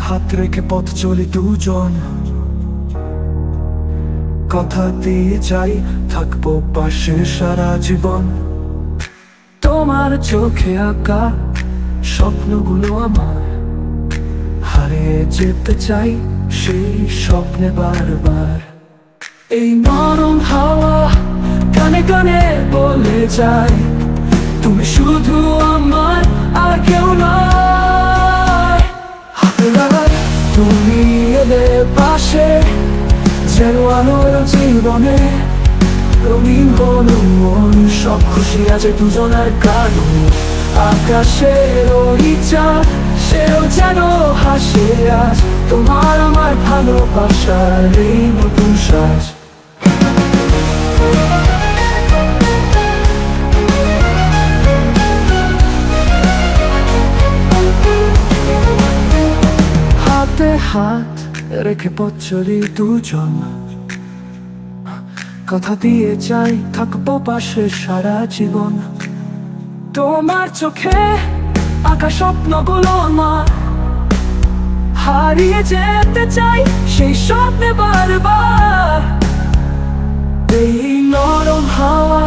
হাত রেখে পথ চলি দুজন, কথা দিয়ে যাই থাকবো পাশে সারা জীবন। তোমার চোখে আঁকা স্বপ্নগুলো আমার, হারিয়ে যেতে চাই সেই স্বপ্নে বারবার। এই নরম হাওয়া কানে কানে বলে যায়, তুমি শুধু আমার আর কেউ নয়। হাতের তুমি এলে পাশে, যেন আলোর জীবনে রঙিন হলো মন। সব খুশি আছে দুজনের কারণে, আকাশের ওই চাঁদ সেও যেন হাসে আজ। তোমার আমার ভালোবাসার এই নতুন সাজ। হাতে হাত রেখে পথ চলি দুজন, কথা দিয়ে যাই থাকবো পাশে সারা জীবন। তোমার চোখে আঁকা স্বপ্নগুলো আমার, হারিয়ে যেতে চাই সেই স্বপ্নে বারবার। এই নরম হাওয়া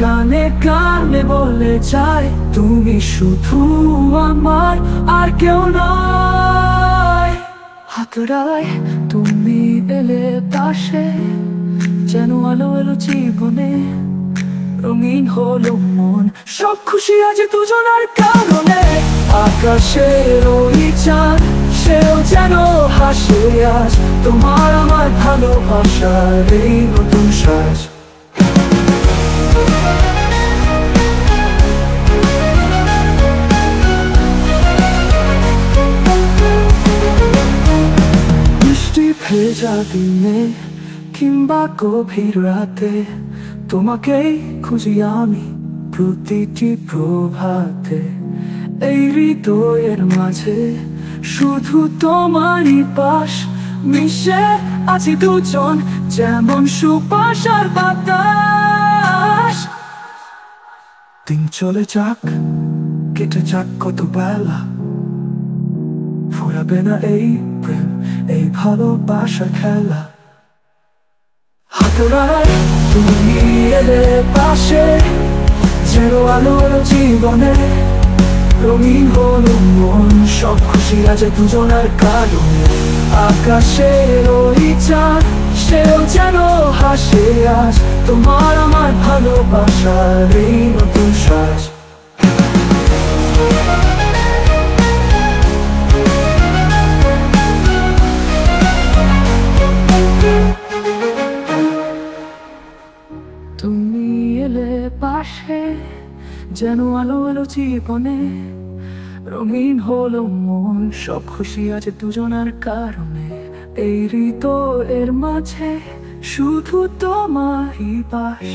কানে কানে বলে যায়, তুমি শুধু আমার আর কেউ নয়। হাতড়ায় তুমি এলে পাশে, যেন আলো এলো জীবনে রঙিন হলো মন। সব খুশি আছে দুজনের কারণে, আকাশের ওই চাঁদ সেও যেন হাসে আজ। তোমার আমার ভালোবাসার এই নতুন সাজ। বৃষ্টি ভেজা দিনে কিংবা গভীর রাতে, তোমাকেই খুঁজি আমি প্রতিটি প্রভাতে। এই হৃদয়ের মাঝে শুধু তোমারই পাশ, মিশে আছি দুজন যেমন সুবাস আর বাতাস। দিন চলে যাক, কেটে যাক কত বেলা, ফুরাবে না এই প্রেম, এই ভালোবাসার খেলা। হাতড়ায় তুমি এলে পাশে, যেন আলোর জীবনে রঙিন হলো মন। সব খুশি আছে দুজনের কারণে, আকাশের ওই চাঁদ সেও যেন হাসে আজ। তোমার আমার ভালোবাসার এই নতুন সাজ। তুমি এলে পাশে, যেন আলো এলো জীবনে রঙিন হলো মন। সব খুশি আছে দুজনের কারণে, এই হৃদয়ের মাঝে শুধু তোমারই পাশ।